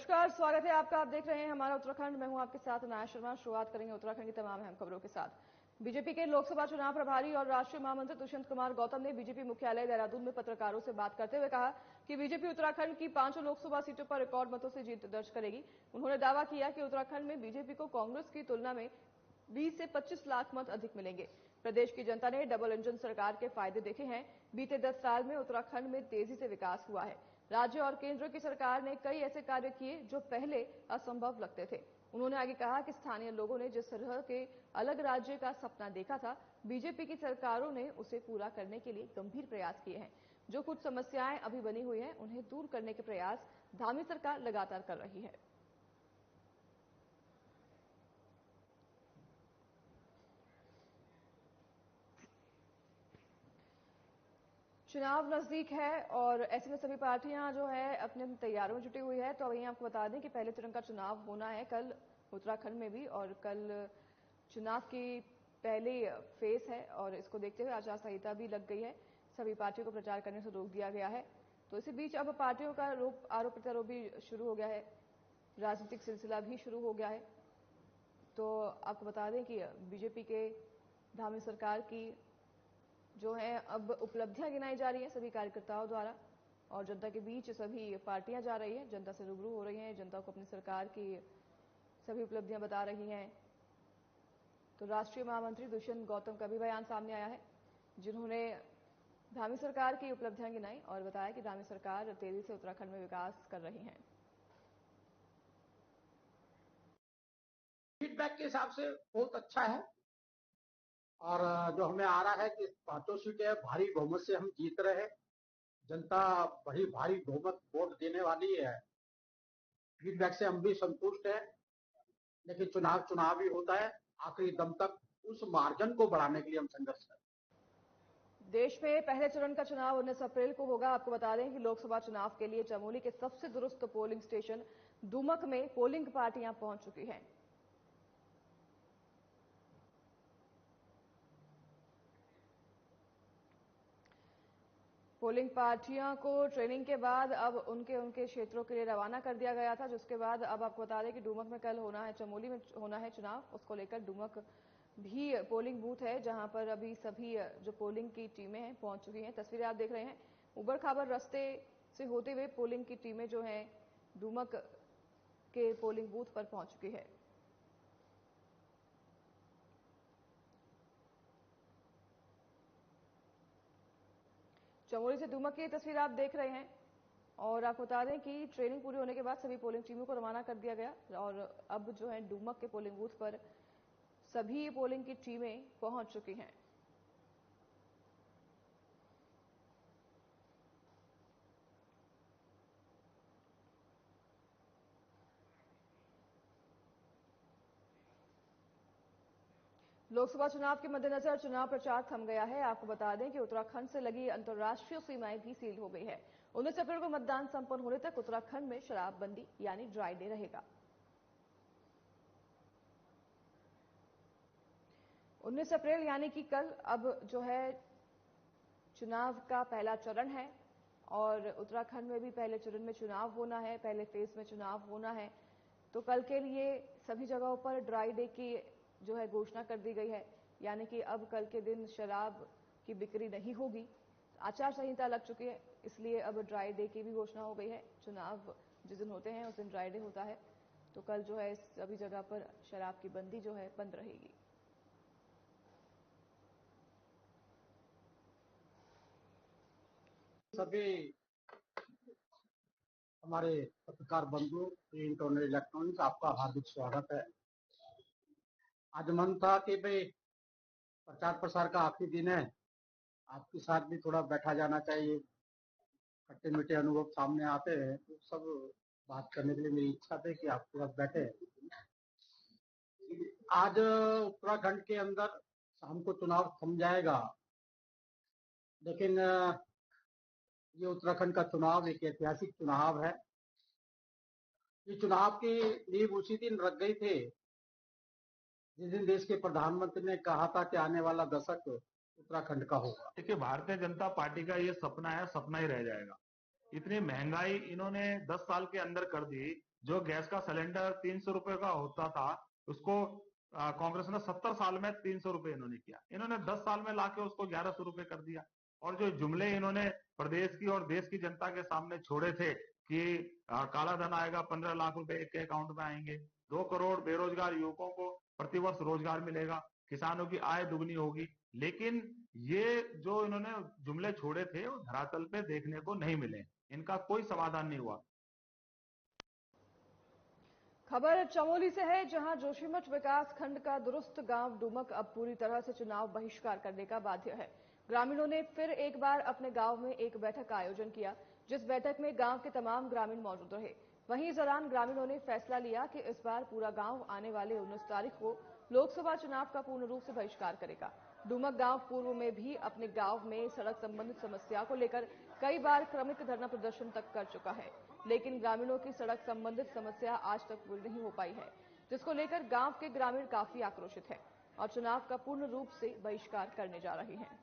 नमस्कार, स्वागत है आपका। आप देख रहे हैं हमारा उत्तराखंड। मैं हूं आपके साथ अनाया शर्मा। शुरुआत करेंगे उत्तराखंड की तमाम अहम खबरों के साथ। बीजेपी के लोकसभा चुनाव प्रभारी और राष्ट्रीय महामंत्री दुष्यंत कुमार गौतम ने बीजेपी मुख्यालय देहरादून में पत्रकारों से बात करते हुए कहा कि बीजेपी उत्तराखंड की 5 लोकसभा सीटों पर रिकॉर्ड मतों से जीत दर्ज करेगी। उन्होंने दावा किया कि उत्तराखंड में बीजेपी को कांग्रेस की तुलना में 20 से 25 लाख मत अधिक मिलेंगे। प्रदेश की जनता ने डबल इंजन सरकार के फायदे देखे हैं। बीते 10 साल में उत्तराखंड में तेजी से विकास हुआ है। राज्य और केंद्र की सरकार ने कई ऐसे कार्य किए जो पहले असंभव लगते थे। उन्होंने आगे कहा कि स्थानीय लोगों ने जिस तरह के अलग राज्य का सपना देखा था, बीजेपी की सरकारों ने उसे पूरा करने के लिए गंभीर प्रयास किए हैं। जो कुछ समस्याएं अभी बनी हुई हैं, उन्हें दूर करने के प्रयास धामी सरकार लगातार कर रही है। चुनाव नजदीक है और ऐसे में सभी पार्टियां जो है अपने तैयारियों में जुटी हुई है। तो वहीं आपको बता दें कि पहले चरण का चुनाव होना है कल उत्तराखंड में भी, और कल चुनाव की पहली फेज है और इसको देखते हुए आचार संहिता भी लग गई है। सभी पार्टियों को प्रचार करने से रोक दिया गया है। तो इसी बीच अब पार्टियों का आरोप प्रत्यारोप भी शुरू हो गया है, राजनीतिक सिलसिला भी शुरू हो गया है। तो आपको बता दें कि बीजेपी के धामी सरकार की जो है अब उपलब्धियां गिनाई जा रही हैं सभी कार्यकर्ताओं द्वारा, और जनता के बीच सभी पार्टियां जा रही हैं, जनता से रूबरू हो रही हैं, जनता को अपनी सरकार की सभी उपलब्धियां बता रही हैं। तो राष्ट्रीय महामंत्री दुष्यंत गौतम का भी बयान सामने आया है, जिन्होंने धामी सरकार की उपलब्धियां गिनाई और बताया कि धामी सरकार तेजी से उत्तराखंड में विकास कर रही है। फीडबैक के हिसाब से बहुत अच्छा है, और जो हमें आ रहा है कि 5 सीटें भारी बहुमत से हम जीत रहे हैं। जनता बड़ी भारी बहुमत वोट देने वाली है। फीडबैक से हम भी संतुष्ट हैं, लेकिन चुनाव ही होता है। आखिरी दम तक उस मार्जिन को बढ़ाने के लिए हम संघर्ष करें। देश में पहले चरण का चुनाव 19 अप्रैल को होगा। आपको बता दें कि लोकसभा चुनाव के लिए चमोली के सबसे दुरुस्त पोलिंग स्टेशन डूमक में पोलिंग पार्टियां पहुंच चुकी हैं। पोलिंग पार्टियों को ट्रेनिंग के बाद अब उनके क्षेत्रों के लिए रवाना कर दिया गया था, जिसके बाद अब आपको बता दें कि डूमक में कल होना है, चमोली में होना है चुनाव। उसको लेकर डूमक भी पोलिंग बूथ है, जहां पर अभी सभी जो पोलिंग की टीमें हैं पहुंच चुकी हैं। तस्वीरें आप देख रहे हैं, उबड़ खाबड़ रास्ते से होते हुए पोलिंग की टीमें जो हैं डूमक के पोलिंग बूथ पर पहुंच चुकी है। चमोली से डूमक की तस्वीर आप देख रहे हैं, और आपको बता दें कि ट्रेनिंग पूरी होने के बाद सभी पोलिंग टीमों को रवाना कर दिया गया, और अब जो है डूमक के पोलिंग बूथ पर सभी पोलिंग की टीमें पहुंच चुकी हैं। लोकसभा चुनाव के मद्देनजर चुनाव प्रचार थम गया है। आपको बता दें कि उत्तराखंड से लगी अंतर्राष्ट्रीय सीमाएं भी सील हो गई है। 19 अप्रैल को मतदान संपन्न होने तक उत्तराखंड में शराबबंदी यानी ड्राई डे रहेगा। 19 अप्रैल यानी कि कल अब जो है चुनाव का पहला चरण है, और उत्तराखंड में भी पहले चरण में चुनाव होना है, पहले फेज में चुनाव होना है। तो कल के लिए सभी जगहों पर ड्राई डे की जो है घोषणा कर दी गई है, यानी कि अब कल के दिन शराब की बिक्री नहीं होगी। आचार संहिता लग चुकी है, इसलिए अब ड्राई डे की भी घोषणा हो गई है। चुनाव जिस दिन होते हैं उस दिन ड्राई डे होता है। तो कल जो है सभी जगह पर शराब की बंदी जो है बंद रहेगी। सभी हमारे पत्रकार बंधु, प्रिंट और इलेक्ट्रॉनिक्स, आपका हार्दिक स्वागत है। आज मन था कि भाई प्रचार प्रसार का आखिरी दिन है, आपके साथ भी थोड़ा बैठा जाना चाहिए। खट्टे मीठे अनुभव सामने आते हैं, तो सब बात करने के लिए मेरी इच्छा थी कि आपके साथ बैठे। आज उत्तराखंड के अंदर शाम को चुनाव थम जाएगा, लेकिन ये उत्तराखंड का चुनाव एक ऐतिहासिक चुनाव है। ये चुनाव की नींव उसी दिन रख गई थी जिस दिन देश के प्रधानमंत्री ने कहा था कि आने वाला दशक उत्तराखंड का होगा। देखिए, भारतीय जनता पार्टी का ये सपना है, सपना ही रह जाएगा। इतनी महंगाई इन्होंने 10 साल के अंदर कर दी, जो गैस का सिलेंडर 300 रुपए का होता था, उसको कांग्रेस ने 70 साल में 300 रुपए इन्होंने किया। इन्होंने 10 साल में लाके उसको 1100 रुपए कर दिया। और जो जुमले इन्होंने प्रदेश की और देश की जनता के सामने छोड़े थे कि काला धन आएगा, 15 लाख रुपए एक के अकाउंट में आएंगे, 2 करोड़ बेरोजगार युवकों को प्रतिवर्ष रोजगार मिलेगा, किसानों की आय दुगनी होगी, लेकिन ये जो इन्होंने जुमले छोड़े थे वो धरातल पे देखने को नहीं मिले। इनका कोई समाधान नहीं हुआ। खबर चमोली से है, जहां जोशीमठ विकास खंड का दुरुस्त गांव डुमक अब पूरी तरह से चुनाव बहिष्कार करने का बाध्य है। ग्रामीणों ने फिर एक बार अपने गांव में एक बैठक का आयोजन किया, जिस बैठक में गांव के तमाम ग्रामीण मौजूद रहे। वहीं इस दौरान ग्रामीणों ने फैसला लिया कि इस बार पूरा गांव आने वाले 19 तारीख को लोकसभा चुनाव का पूर्ण रूप से बहिष्कार करेगा। डुमक गांव पूर्व में भी अपने गांव में सड़क संबंधित समस्या को लेकर कई बार क्रमिक धरना प्रदर्शन तक कर चुका है, लेकिन ग्रामीणों की सड़क संबंधित समस्या आज तक पूरी नहीं हो पाई है, जिसको लेकर गांव के ग्रामीण काफी आक्रोशित हैं और चुनाव का पूर्ण रूप से बहिष्कार करने जा रहे हैं।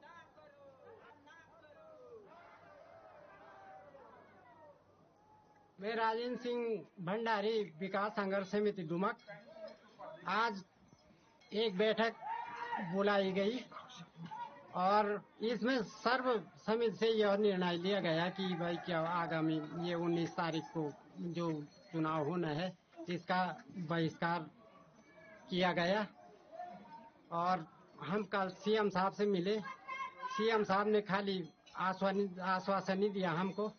मैं राजेंद्र सिंह भंडारी, विकास संघर्ष समिति डुमक। आज एक बैठक बुलाई गई और इसमें सर्वसम्मति से यह निर्णय लिया गया कि भाई क्या आगामी ये 19 तारीख को जो चुनाव होना है इसका बहिष्कार किया गया। और हम कल सीएम साहब से मिले। सीएम साहब ने खाली आश्वासन ही दिया हमको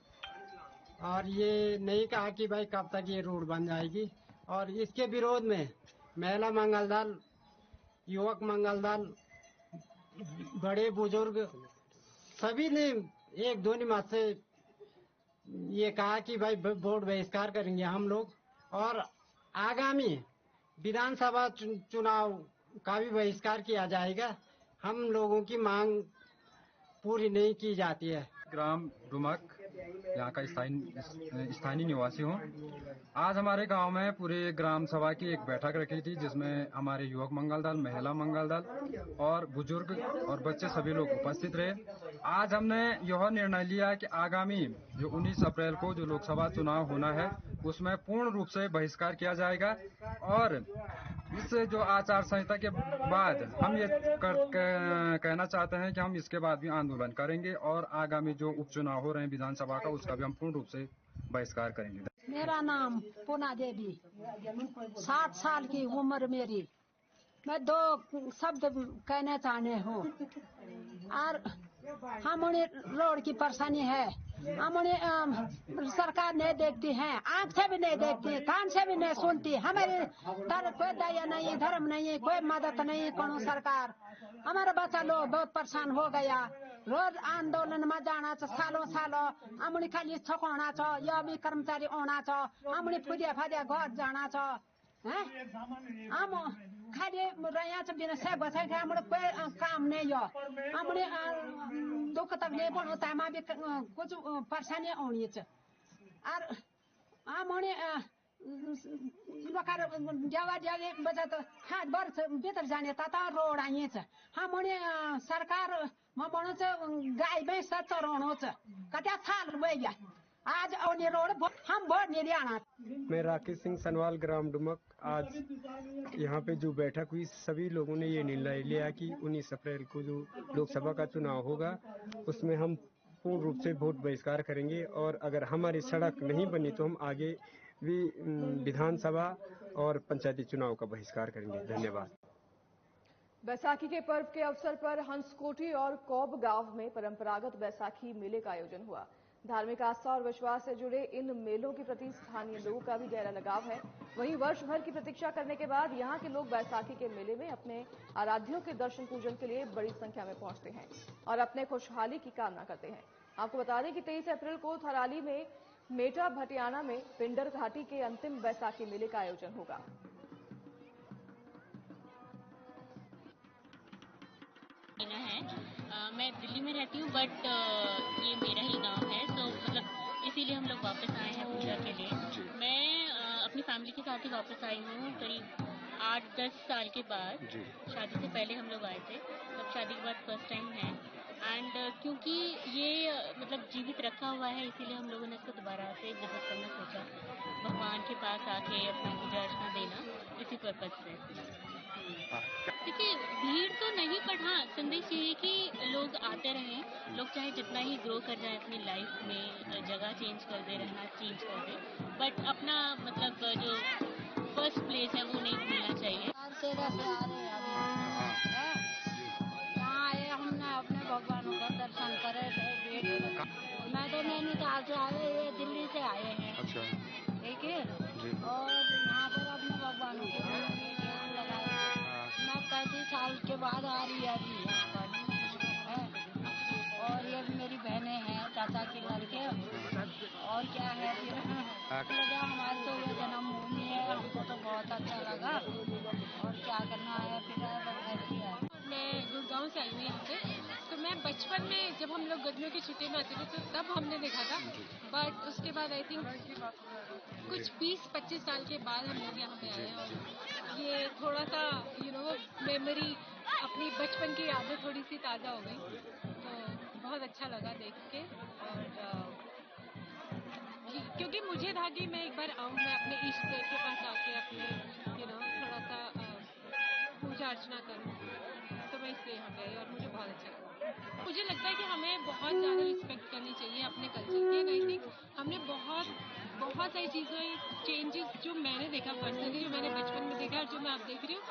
और ये नहीं कहा कि भाई कब तक ये रोड बन जाएगी। और इसके विरोध में महिला मंगल दल, युवक मंगल दल, बड़े बुजुर्ग सभी ने एक ध्वनि मत से ये कहा कि भाई वोट बहिष्कार करेंगे हम लोग और आगामी विधानसभा चुनाव का भी बहिष्कार किया जाएगा। हम लोगों की मांग पूरी नहीं की जाती है। ग्राम डुमक यहाँ का स्थानीय निवासी हूँ। आज हमारे गांव में पूरे ग्राम सभा की एक बैठक रखी थी, जिसमें हमारे युवक मंगल दल, महिला मंगल दल और बुजुर्ग और बच्चे सभी लोग उपस्थित रहे। आज हमने यह निर्णय लिया कि आगामी जो 19 अप्रैल को जो लोकसभा चुनाव होना है उसमें पूर्ण रूप से बहिष्कार किया जाएगा और इस जो आचार संहिता के बाद हम ये कहना चाहते हैं कि हम इसके बाद भी आंदोलन करेंगे और आगामी जो उपचुनाव हो रहे हैं विधानसभा का उसका भी हम पूर्ण रूप से बहिष्कार करेंगे। मेरा नाम पूना देवी, 60 साल की उम्र मेरी। मैं 2 शब्द कहना चाहने हूँ। और हमारे रोड की परेशानी है, हमारे सरकार नहीं देखती है, आंख से भी नहीं देखती, कान से भी नहीं सुनती। हमारे तरफ कोई दया नहीं, धर्म नहीं, कोई मदद नहीं करो सरकार। हमारे बच्चा लोग बहुत परेशान हो गया। रोज आंदोलन में जाना छ, सालों हमने खाली छकोना छ, यह भी कर्मचारी होना छ, हमने फुदिया फादिया घर जाना छ। हम खाली रहा छ बिना से बसे हमारे कोई काम नहीं है। हमने दुख तकलीफ होता है, भी कुछ परेशानी होनी है। और हमने जगह जगह बजा तो हाथ वर्ष भीतर जाने तथा रोड आई छ। हमने सरकार गाय भैंस चरानो छ, कत्या साल हो गया आज औने रोड हम वोट नहीं आना। मैं राकेश सिंह सनवाल, ग्राम डुमक। आज यहाँ पे जो बैठक हुई सभी लोगों ने ये निर्णय लिया कि 19 अप्रैल को जो लोकसभा का चुनाव होगा उसमें हम पूर्ण रूप से वोट बहिष्कार करेंगे और अगर हमारी सड़क नहीं बनी तो हम आगे भी विधानसभा और पंचायती चुनाव का बहिष्कार करेंगे। धन्यवाद। बैसाखी के पर्व के अवसर पर हंसकोटी और कौब गांव में परंपरागत बैसाखी मेले का आयोजन हुआ। धार्मिक आस्था और विश्वास से जुड़े इन मेलों के प्रति स्थानीय लोगों का भी गहरा लगाव है। वहीं वर्ष भर की प्रतीक्षा करने के बाद यहां के लोग बैसाखी के मेले में अपने आराध्यों के दर्शन पूजन के लिए बड़ी संख्या में पहुंचते हैं और अपने खुशहाली की कामना करते हैं। आपको बता दें कि 23 अप्रैल को थराली में मेटा भटियाना में पिंडर घाटी के अंतिम बैसाखी मेले का आयोजन होगा। मैं दिल्ली में रहती हूँ बट ये मेरा ही गांव है, तो मतलब इसीलिए हम लोग वापस आए हैं पूजा के लिए। मैं अपनी फैमिली के साथ ही वापस आई हूँ करीब 8-10 साल के बाद। शादी से पहले हम लोग आए थे, तब शादी के बाद फर्स्ट टाइम है। एंड क्योंकि ये मतलब जीवित रखा हुआ है, इसीलिए हम लोगों ने इसको दोबारा से विजिट करना सोचा, भगवान के पास आके अपनी पूजा अर्चना देना, इसी पर्पज से। देखिए भीड़ तो नहीं, बट हाँ संदेश ये है कि लोग आते रहें, लोग चाहे जितना ही ग्रो कर जाए अपनी लाइफ में, जगह चेंज कर दे, रहना चेंज कर दे, बट अपना मतलब जो फर्स्ट प्लेस है वो नहीं भूलना चाहिए। यहाँ आए हमने अपने भगवानों का दर्शन करे, मैं तो नैनीताल से आए, ये दिल्ली से आए हैं। अच्छा, ठीक है, और यहाँ पर अपने भगवानों को लगाए। मैं 35 साल के बाद आ रही है अभी यहाँ पर है। और ये मेरी बहनें हैं, चाचा की लड़के, और क्या है फिर लगा हमारी तो ये जन्मभूमि है, हमको तो बहुत अच्छा लगा, और क्या करना है फिर ऐसी है। मैं गुड़गांव से आई हूँ यहाँ पे, तो मैं बचपन में जब हम लोग गर्मियों की छुट्टी में आते थे तो तब हमने देखा था, बट उसके बाद आई थिंक कुछ 20-25 साल के बाद हम लोग यहाँ पे आए हैं, और ये थोड़ा सा मेमोरी, अपनी बचपन की यादें थोड़ी सी ताज़ा हो गई, तो बहुत अच्छा लगा देख के। और क्योंकि मुझे था कि मैं एक बार आऊँ, मैं अपने इष्ट देव के पास आके अपने थोड़ा सा पूजा अर्चना करूँ, तो मैं इसलिए यहाँ पे आई और मुझे बहुत अच्छा लगा। मुझे लगता है कि हमें बहुत ज़्यादा रिस्पेक्ट करनी चाहिए अपने कल्चर की, एंड आई थिंक हमने बहुत सारी चीज़ें चेंजेस जो मैंने देखा पर्सनली, जो मैंने बचपन में देखा और जो मैं अब देख रही हूँ,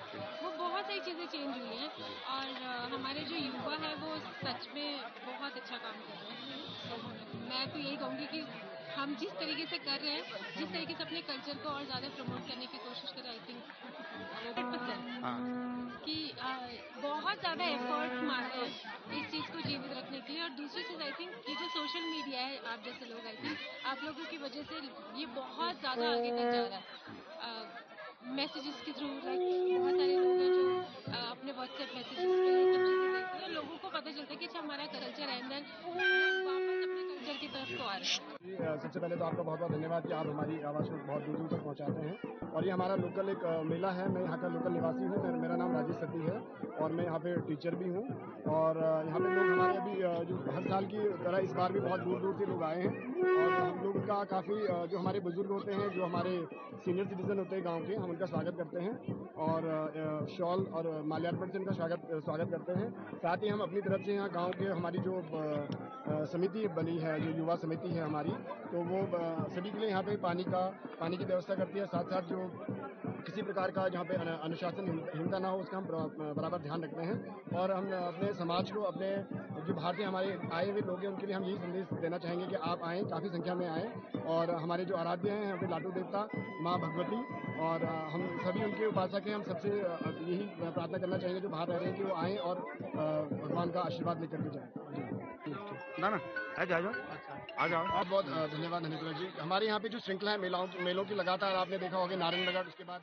वो बहुत सारी चीज़ें चेंज हुई हैं, और हमारे जो युवा है वो सच में बहुत अच्छा काम कर रहे हैं। तो मैं तो यही कहूँगी कि हम जिस तरीके से कर रहे हैं, जिस तरीके से अपने कल्चर को और ज़्यादा प्रमोट करने की कोशिश करें, आई थिंक 100% कि बहुत ज़्यादा एफर्ट्स मार रहे हैं इस चीज़ को जीवित रखने के लिए। और दूसरी चीज़ आई थिंक ये जो सोशल मीडिया है, आप जैसे लोग, आई थिंक आप लोगों की वजह से ये बहुत ज़्यादा आगे तक जा रहा है, मैसेजेस के थ्रू, लाइक बहुत सारे लोग हैं जो अपने व्हाट्सएप मैसेजेस पे ये सब चीज़ें देखते हैं, लोगों को पता चलता है कि अच्छा हमारा कल्चर है, एंड देन वापस अपने कल्चर की तरफ को आ रहे हैं। सबसे पहले तो आपका बहुत बहुत धन्यवाद कि आप हमारी आवाज़ को बहुत दूर दूर तक पहुंचाते हैं। और ये हमारा लोकल एक मेला है, मैं यहाँ का लोकल निवासी हूँ, मेरा नाम राजेश सती है, और मैं यहाँ पे टीचर भी हूँ। और यहाँ पे लोग हमारे अभी जो हर साल की तरह इस बार भी बहुत दूर दूर से लोग आए हैं, और हम लोग का काफ़ी जो हमारे बुजुर्ग होते हैं, जो हमारे सीनियर सिटीजन होते हैं गाँव के, हम उनका स्वागत करते हैं, और शॉल और माल्यार्पण से उनका स्वागत करते हैं। साथ ही हम अपनी तरफ से यहाँ गाँव के हमारी जो समिति बनी है, जो युवा समिति है हमारी, तो वो सभी के लिए यहाँ पे पानी की व्यवस्था करती है। साथ साथ जो किसी प्रकार का जहाँ पे अनुशासनहीनता ना हो, उसका हम बराबर ध्यान रखते हैं। और हम अपने समाज को, अपने जो भारतीय हमारे आए हुए लोग हैं, उनके लिए हम यही संदेश देना चाहेंगे कि आप आएँ, काफ़ी संख्या में आएँ, और हमारे जो आराध्य हैं यहाँ पे लाटू देवता माँ भगवती, और हम सभी उनके उपासक हैं। हम सबसे यही प्रार्थना करना चाहेंगे जो बाहर रह रहे हैं कि वो आएँ और भगवान का आशीर्वाद लेकर के जाएँ। ना आ जाओ बहुत बहुत धन्यवाद हनीपुरा जी। हमारे यहाँ पे जो श्रृंखला है मेलों की, लगातार आपने देखा होगा नारायणनगर, उसके बाद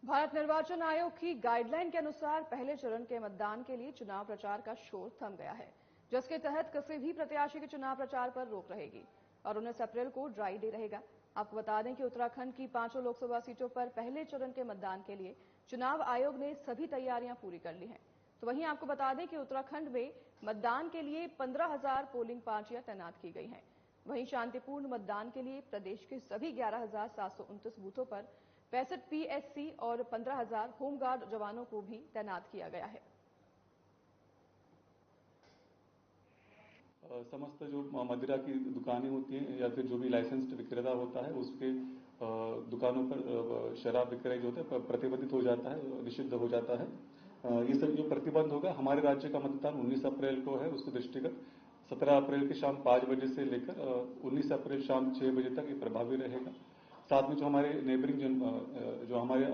भारत निर्वाचन आयोग की गाइडलाइन के अनुसार पहले चरण के मतदान के लिए चुनाव प्रचार का शोर थम गया है, जिसके तहत किसी भी प्रत्याशी के चुनाव प्रचार पर रोक रहेगी और 19 अप्रैल को ड्राई डे रहेगा। आपको बता दें कि उत्तराखंड की 5 लोकसभा सीटों पर पहले चरण के मतदान के लिए चुनाव आयोग ने सभी तैयारियां पूरी कर ली हैं। तो वहीं आपको बता दें कि उत्तराखंड में मतदान के लिए 15,000 पोलिंग पार्टियां तैनात की गई हैं। वहीं शांतिपूर्ण मतदान के लिए प्रदेश के सभी 11,729 बूथों पर 65 पीएससी और 15,000 होमगार्ड जवानों को भी तैनात किया गया है। समस्त जो मदिरा की दुकानें होती हैं या फिर जो भी लाइसेंस्ड विक्रेता होता है, उसके दुकानों पर शराब विक्रय जो होता है प्रतिबंधित हो जाता है, निषिद्ध हो जाता है। ये सब जो प्रतिबंध होगा, हमारे राज्य का मतदान 19 अप्रैल को है, उसके दृष्टिगत 17 अप्रैल की शाम 5 बजे से लेकर 19 अप्रैल शाम 6 बजे तक ये प्रभावी रहेगा। साथ में जो हमारे नेबरिंग जो हमारे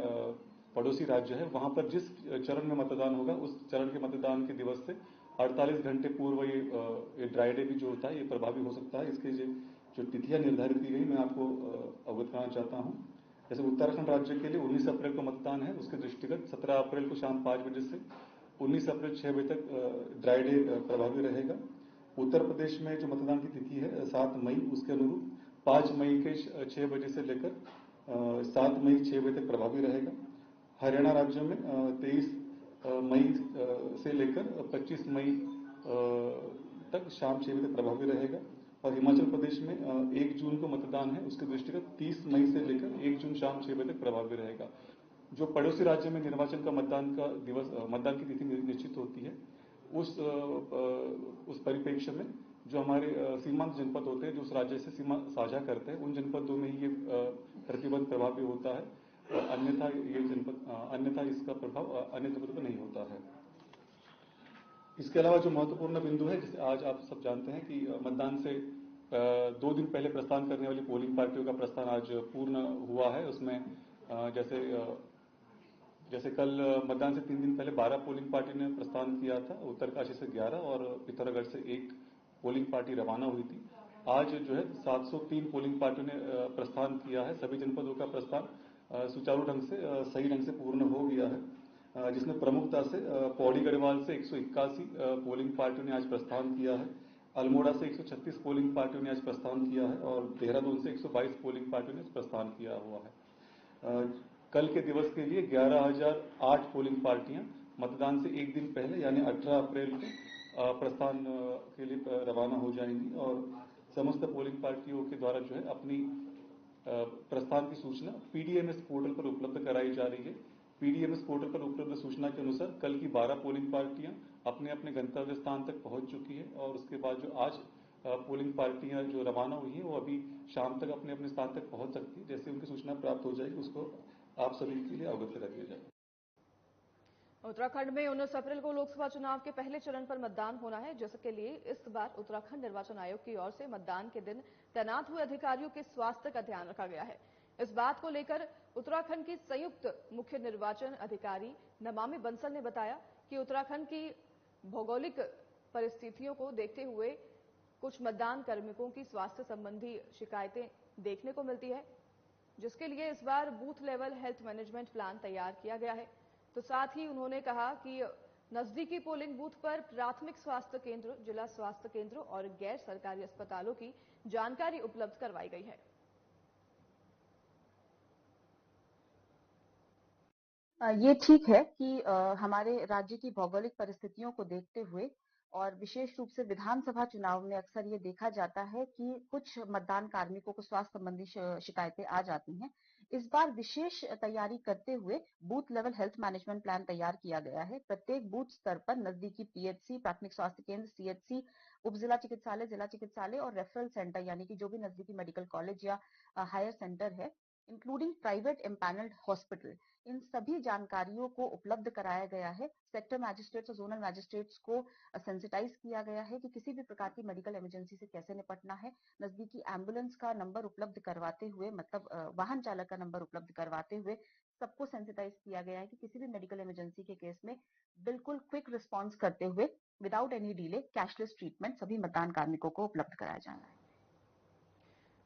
पड़ोसी राज्य है, वहां पर जिस चरण में मतदान होगा, उस चरण के मतदान के दिवस से 48 घंटे पूर्व ये ड्राई डे भी जो होता है ये प्रभावी हो सकता है। इसके जो तिथियां निर्धारित की गई, मैं आपको अवगत कराना चाहता हूं। जैसे उत्तराखंड राज्य के लिए 19 अप्रैल को मतदान है, उसके दृष्टिगत 17 अप्रैल को शाम 5 बजे से 19 अप्रैल 6 बजे तक ड्राई डे प्रभावी रहेगा। उत्तर प्रदेश में जो मतदान की तिथि है 7 मई, उसके अनुरूप 5 मई के 6 बजे से लेकर 7 मई 6 बजे तक प्रभावी रहेगा। हरियाणा राज्य में 23 मई से लेकर 25 मई तक शाम 6 बजे तक प्रभावी रहेगा। और हिमाचल प्रदेश में 1 जून को मतदान है, उसके दृष्टिगत 30 मई से लेकर 1 जून शाम 6 बजे तक प्रभावी रहेगा। जो पड़ोसी राज्य में निर्वाचन का मतदान की तिथि निश्चित होती है, उस परिप्रेक्ष्य में जो हमारे सीमांत जनपद होते हैं, जो उस राज्य से सीमा साझा करते हैं, उन जनपदों में ही ये प्रतिबंध प्रभावी होता है। अन्यथा इसका प्रभाव अन्य जनपदों पर नहीं होता है। इसके अलावा जो महत्वपूर्ण बिंदु है, जैसे आज आप सब जानते हैं कि मतदान से 2 दिन पहले प्रस्थान करने वाली पोलिंग पार्टियों का प्रस्थान आज पूर्ण हुआ है। उसमें जैसे कल मतदान से 3 दिन पहले 12 पोलिंग पार्टी ने प्रस्थान किया था, उत्तरकाशी से 11 और पिथौरागढ़ से 1 पोलिंग पार्टी रवाना हुई थी। आज जो है 703 पोलिंग पार्टियों ने प्रस्थान किया है। सभी जनपदों का प्रस्थान सुचारू ढंग से सही ढंग से पूर्ण हो गया है, जिसमें प्रमुखता से पौड़ी गढ़वाल से 181 पोलिंग पार्टियों ने आज प्रस्थान किया है। अल्मोड़ा से 136 पोलिंग पार्टियों ने आज प्रस्थान किया है और देहरादून से 122 पोलिंग पार्टियों ने प्रस्थान किया हुआ है। कल के दिवस के लिए 11,008 पोलिंग पार्टियां मतदान से 1 दिन पहले यानी 18 अप्रैल को प्रस्थान के लिए रवाना हो जाएंगी और समस्त पोलिंग पार्टियों के द्वारा जो है अपनी प्रस्थान की सूचना पीडीएमएस पोर्टल पर उपलब्ध कराई जा रही है। पीडीएमएस पोर्टल पर उपलब्ध सूचना के अनुसार कल की 12 पोलिंग पार्टियां अपने अपने गंतव्य स्थान तक पहुंच चुकी है और उसके बाद जो आज पोलिंग पार्टियां जो रवाना हुई हैं वो अभी शाम तक अपने अपने स्थान तक पहुंच सकती है। जैसे उनकी सूचना प्राप्त हो जाएगी उसको आप सभी के लिए अवगत करा दिया जाएगा। उत्तराखंड में 19 अप्रैल को लोकसभा चुनाव के पहले चरण पर मतदान होना है, जिसके लिए इस बार उत्तराखंड निर्वाचन आयोग की ओर से मतदान के दिन तैनात हुए अधिकारियों के स्वास्थ्य का ध्यान रखा गया है। इस बात को लेकर उत्तराखंड की संयुक्त मुख्य निर्वाचन अधिकारी नमामि बंसल ने बताया कि उत्तराखंड की भौगोलिक परिस्थितियों को देखते हुए कुछ मतदान कार्मिकों की स्वास्थ्य संबंधी शिकायतें देखने को मिलती है, जिसके लिए इस बार booth level health management plan तैयार किया गया है। तो साथ ही उन्होंने कहा कि नजदीकी पोलिंग बूथ पर प्राथमिक स्वास्थ्य केंद्र, जिला स्वास्थ्य केंद्र और गैर सरकारी अस्पतालों की जानकारी उपलब्ध करवाई गई है। ये ठीक है कि हमारे राज्य की भौगोलिक परिस्थितियों को देखते हुए और विशेष रूप से विधानसभा चुनाव में अक्सर ये देखा जाता है कि कुछ मतदान कार्मिकों को स्वास्थ्य संबंधी शिकायतें आ जाती हैं। इस बार विशेष तैयारी करते हुए booth level health management plan तैयार किया गया है। प्रत्येक बूथ स्तर पर नजदीकी पीएचसी, प्राथमिक स्वास्थ्य केंद्र, सीएचसी, उप जिला चिकित्सालय, जिला चिकित्सालय और रेफरल सेंटर यानी कि जो भी नजदीकी मेडिकल कॉलेज या हायर सेंटर है, इंक्लूडिंग प्राइवेट एम्पैनल्ड हॉस्पिटल, इन सभी जानकारियों को उपलब्ध कराया गया है। सेक्टर मैजिस्ट्रेट्स और जोनल मैजिस्ट्रेट्स को सेंसिटाइज किया गया है कि किसी भी प्रकार की मेडिकल इमरजेंसी से कैसे निपटना है। नजदीकी एम्बुलेंस का नंबर उपलब्ध करवाते हुए, मतलब वाहन चालक का नंबर उपलब्ध करवाते हुए सबको सेंसिटाइज किया गया है कि किसी भी मेडिकल इमरजेंसी के केस में बिल्कुल क्विक रिस्पॉन्स करते हुए without any delay cashless treatment सभी मतदान कार्मिकों को उपलब्ध कराया जाना है।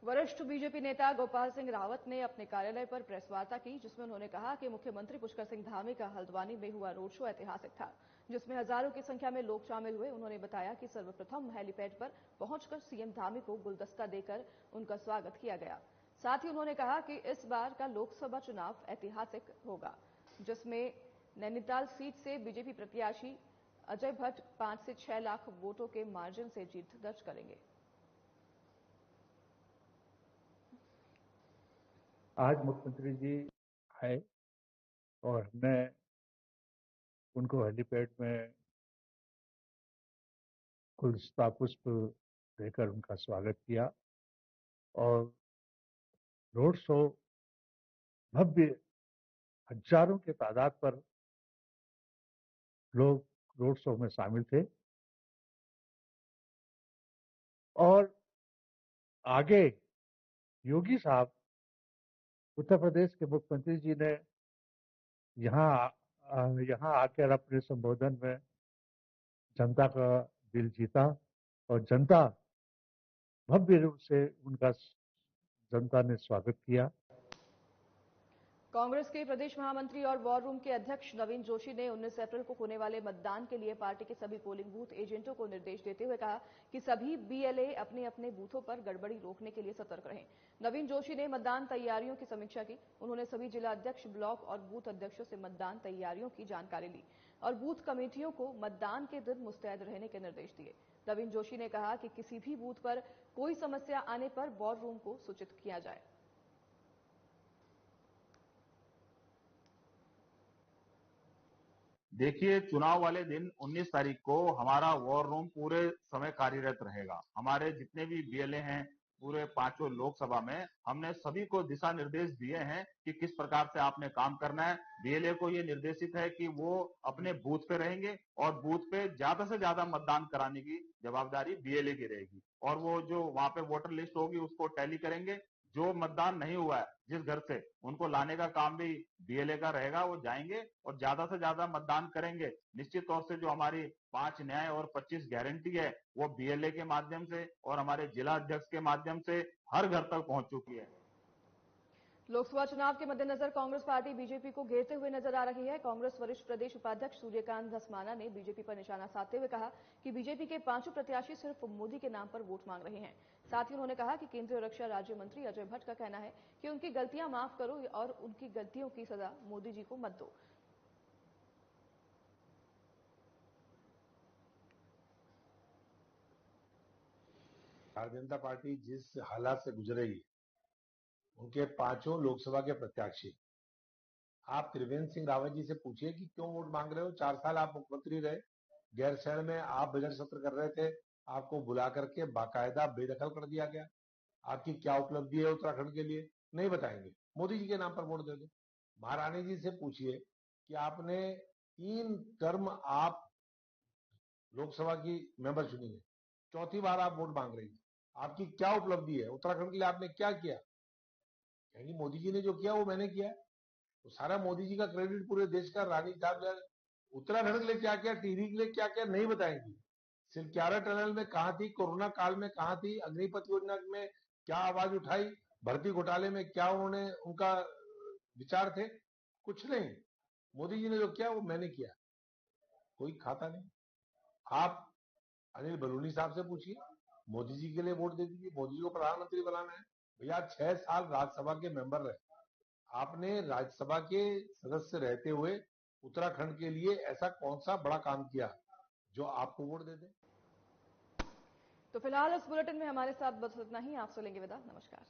वरिष्ठ बीजेपी नेता गोपाल सिंह रावत ने अपने कार्यालय पर प्रेस वार्ता की, जिसमें उन्होंने कहा कि मुख्यमंत्री पुष्कर सिंह धामी का हल्द्वानी में हुआ रोड शो ऐतिहासिक था, जिसमें हजारों की संख्या में लोग शामिल हुए। उन्होंने बताया कि सर्वप्रथम हेलीपैड पर पहुंचकर सीएम धामी को गुलदस्ता देकर उनका स्वागत किया गया। साथ ही उन्होंने कहा कि इस बार का लोकसभा चुनाव ऐतिहासिक होगा, जिसमें नैनीताल सीट से बीजेपी प्रत्याशी अजय भट्ट 5 से 6 लाख वोटों के मार्जिन से जीत दर्ज करेंगे। आज मुख्यमंत्री जी आए और हमने उनको हेलीपैड में गुलदस्ता पुष्प देकर उनका स्वागत किया और रोड शो भव्य, हजारों के तादाद पर लोग रोड शो में शामिल थे और आगे योगी साहब, उत्तर प्रदेश के मुख्यमंत्री जी ने यहाँ आकर अपने संबोधन में जनता का दिल जीता और जनता भव्य रूप से उनका जनता ने स्वागत किया। कांग्रेस के प्रदेश महामंत्री और वॉर रूम के अध्यक्ष नवीन जोशी ने 19 अप्रैल को होने वाले मतदान के लिए पार्टी के सभी पोलिंग बूथ एजेंटों को निर्देश देते हुए कहा कि सभी बीएलए अपने अपने बूथों पर गड़बड़ी रोकने के लिए सतर्क रहें। नवीन जोशी ने मतदान तैयारियों की समीक्षा की। उन्होंने सभी जिला अध्यक्ष, ब्लॉक और बूथ अध्यक्षों से मतदान तैयारियों की जानकारी ली और बूथ कमेटियों को मतदान के दिन मुस्तैद रहने के निर्देश दिए। नवीन जोशी ने कहा कि किसी भी बूथ पर कोई समस्या आने पर वॉर रूम को सूचित किया जाए। देखिए, चुनाव वाले दिन 19 तारीख को हमारा वॉर रूम पूरे समय कार्यरत रहेगा। हमारे जितने भी बीएलए हैं पूरे पांचों लोकसभा में, हमने सभी को दिशा निर्देश दिए हैं कि किस प्रकार से आपने काम करना है। बीएलए को ये निर्देशित है कि वो अपने बूथ पे रहेंगे और बूथ पे ज्यादा से ज्यादा मतदान कराने की जवाबदारी बीएलए की रहेगी और वो जो वहां पे वोटर लिस्ट होगी उसको टैली करेंगे। जो मतदान नहीं हुआ है जिस घर से, उनको लाने का काम भी बीएलए का रहेगा। वो जाएंगे और ज्यादा से ज्यादा मतदान करेंगे। निश्चित तौर से जो हमारी 5 न्याय और 25 गारंटी है वो बीएलए के माध्यम से और हमारे जिला अध्यक्ष के माध्यम से हर घर तक पहुंच चुकी है। लोकसभा चुनाव के मद्देनजर कांग्रेस पार्टी बीजेपी को घेरते हुए नजर आ रही है। कांग्रेस वरिष्ठ प्रदेश उपाध्यक्ष सूर्यकांत धस्माना ने बीजेपी पर निशाना साधते हुए कहा कि बीजेपी के पांचों प्रत्याशी सिर्फ मोदी के नाम पर वोट मांग रहे हैं। साथ ही उन्होंने कहा कि केंद्रीय रक्षा राज्य मंत्री अजय भट्ट का कहना है कि उनकी गलतियां माफ करो और उनकी गलतियों की सजा मोदी जी को मत दो। भारतीय जनता पार्टी जिस हालात से गुजरेगी, उनके पांचों लोकसभा के प्रत्याशी, आप त्रिवेंद्र सिंह रावत जी से पूछिए कि क्यों वोट मांग रहे हो। 4 साल आप मुख्यमंत्री रहे, गैरसैंण में आप बजट सत्र कर रहे थे, आपको बुला करके बाकायदा बेदखल कर दिया गया। आपकी क्या उपलब्धि है उत्तराखंड के लिए, नहीं बताएंगे। मोदी जी के नाम पर वोट दे दो। महारानी जी से पूछिए कि आपने 3 टर्म आप लोकसभा की मेंबर चुनी है, 4थी बार आप वोट मांग रही है। आपकी क्या उपलब्धि है, उत्तराखंड के लिए आपने क्या किया? कहेंगी मोदी जी ने जो किया वो मैंने किया। तो सारा मोदी जी का क्रेडिट पूरे देश का रानी साहब उत्तराखंड के लिए क्या किया, टिहरी के लिए क्या किया, नहीं बताएंगी। सिलक्यारा टनल में कहां थी, कोरोना काल में कहां थी, अग्निपथ योजना में क्या आवाज उठाई, भर्ती घोटाले में क्या उन्होंने उनका विचार थे, कुछ नहीं। मोदी जी ने जो किया वो मैंने किया, कोई खाता नहीं। आप अनिल बलूनी साहब से पूछिए, मोदी जी के लिए वोट दे दीजिए। मोदी जी को प्रधानमंत्री बनाना है भैया। 6 साल राज्यसभा के मेंबर रहे, आपने राज्यसभा के सदस्य रहते हुए उत्तराखंड के लिए ऐसा कौन सा बड़ा काम किया जो आपको वोट दे दे? तो फिलहाल इस बुलेटिन में हमारे साथ बस इतना ही। आपसे लेंगे विदा। नमस्कार।